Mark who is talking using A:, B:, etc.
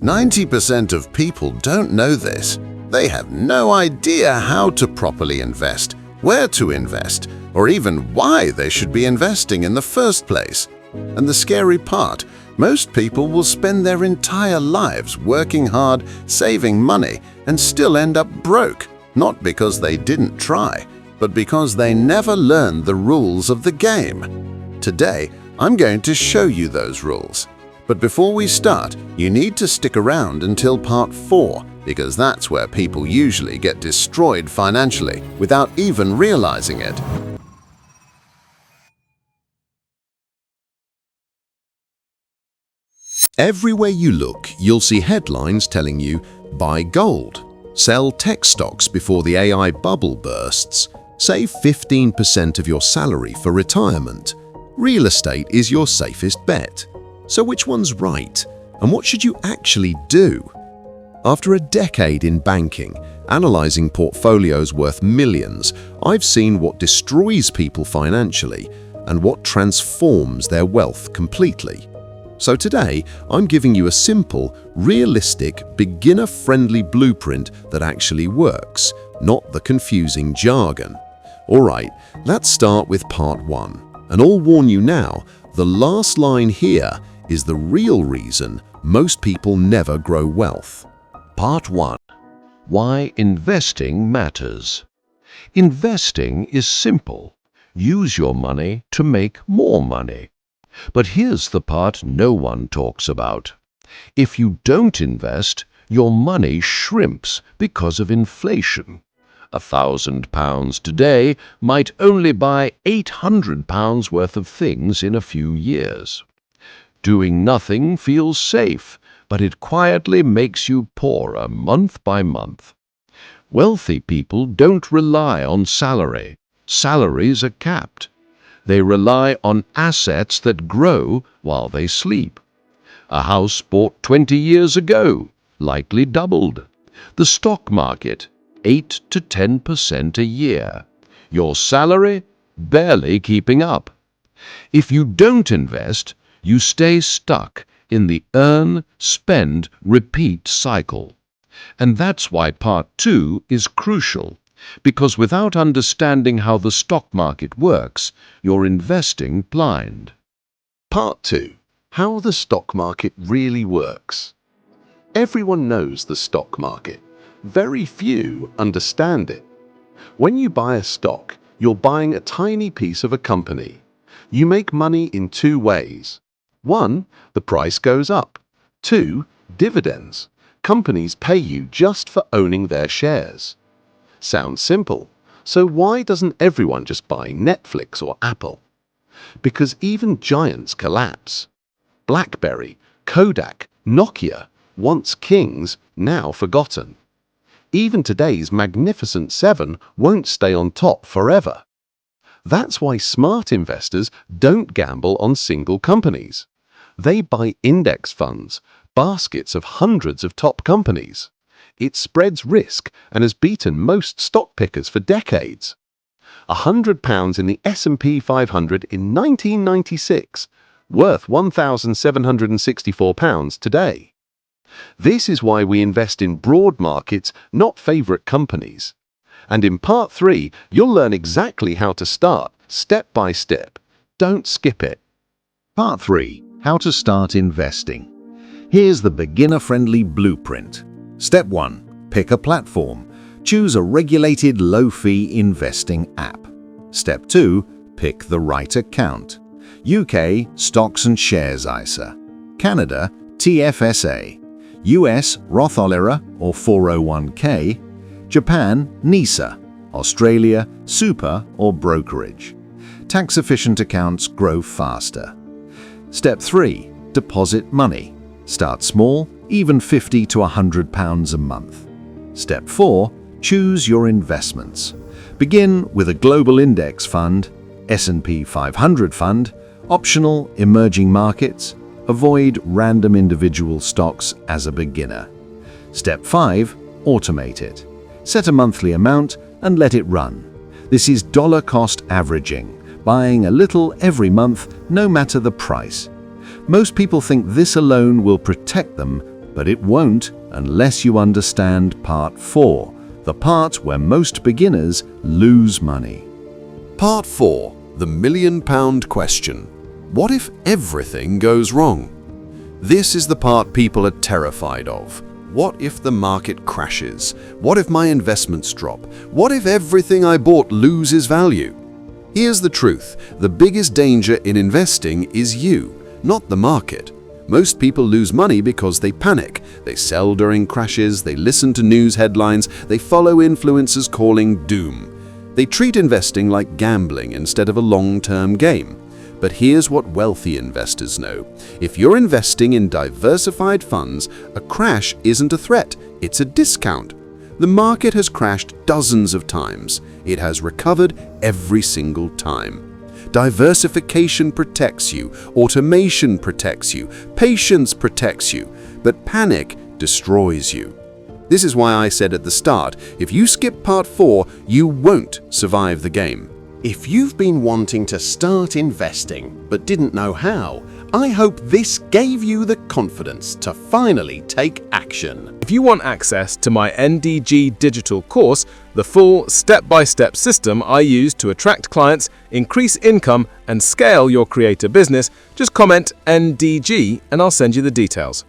A: 90% of people don't know this. They have no idea how to properly invest, where to invest, or even why they should be investing in the first place. And the scary part, most people will spend their entire lives working hard, saving money, and still end up broke, not because they didn't try, but because they never learned the rules of the game. Today, I'm going to show you those rules. But before we start, you need to stick around until part 4, because that's where people usually get destroyed financially without even realizing it. Everywhere you look, you'll see headlines telling you, buy gold, sell tech stocks before the AI bubble bursts, save 15% of your salary for retirement. Real estate is your safest bet. So which one's right? And what should you actually do? After a decade in banking, analyzing portfolios worth millions, I've seen what destroys people financially and what transforms their wealth completely. So today, I'm giving you a simple, realistic, beginner-friendly blueprint that actually works, not the confusing jargon. Alright, let's start with part 1. And I'll warn you now, the last line here is the real reason most people never grow wealth.
B: Part 1. Why investing matters. Investing is simple. Use your money to make more money. But here's the part no one talks about. If you don't invest, your money shrimps because of inflation. £1,000 today might only buy £800 worth of things in a few years. Doing nothing feels safe, but it quietly makes you poorer month by month. Wealthy people don't rely on salary. Salaries are capped. They rely on assets that grow while they sleep. A house bought 20 years ago likely doubled. The stock market, 8 to 10% a year. Your salary, barely keeping up. If you don't invest, you stay stuck in the earn, spend, repeat cycle. And that's why part 2 is crucial, because without understanding how the stock market works, you're investing blind.
A: Part 2. How the stock market really works. Everyone knows the stock market. Very few understand it. When you buy a stock, you're buying a tiny piece of a company. You make money in 2 ways. 1. The price goes up. 2. Dividends. Companies pay you just for owning their shares. Sounds simple. So why doesn't everyone just buy Netflix or Apple? Because even giants collapse. BlackBerry, Kodak, Nokia, once kings, now forgotten. Even today's Magnificent 7 won't stay on top forever. That's why smart investors don't gamble on single companies. They buy index funds, baskets of hundreds of top companies. It spreads risk and has beaten most stock pickers for decades. £100 in the S&P 500 in 1996, worth £1,764 today. This is why we invest in broad markets, not favorite companies. And in part 3, you'll learn exactly how to start, step by step. Don't skip it.
C: Part 3. How to start investing. Here's the beginner-friendly blueprint. Step 1. Pick a platform. Choose a regulated low-fee investing app. Step 2. Pick the right account. UK Stocks and Shares ISA. Canada TFSA. US Roth IRA or 401k. Japan NISA. Australia Super or brokerage. Tax-efficient accounts grow faster. Step 3. Deposit money. Start small, even £50 to £100 a month. Step 4. Choose your investments. Begin with a global index fund, S&P 500 fund, optional emerging markets. Avoid random individual stocks as a beginner. Step 5. Automate it. Set a monthly amount and let it run. This is dollar cost averaging, buying a little every month, no matter the price. Most people think this alone will protect them, but it won't unless you understand Part 4, the part where most beginners lose money.
A: Part 4. The million-pound question. What if everything goes wrong? This is the part people are terrified of. What if the market crashes? What if my investments drop? What if everything I bought loses value? Here's the truth. The biggest danger in investing is you, not the market. Most people lose money because they panic. They sell during crashes, they listen to news headlines, they follow influencers calling doom. They treat investing like gambling instead of a long-term game. But here's what wealthy investors know. If you're investing in diversified funds, a crash isn't a threat, it's a discount. The market has crashed dozens of times. It has recovered every single time. Diversification protects you, automation protects you, patience protects you, but panic destroys you. This is why I said at the start, if you skip Part 4, you won't survive the game. If you've been wanting to start investing but didn't know how, I hope this gave you the confidence to finally take action.
D: If you want access to my NDG digital course, the full step-by-step system I use to attract clients, increase income, and scale your creator business, just comment NDG and I'll send you the details.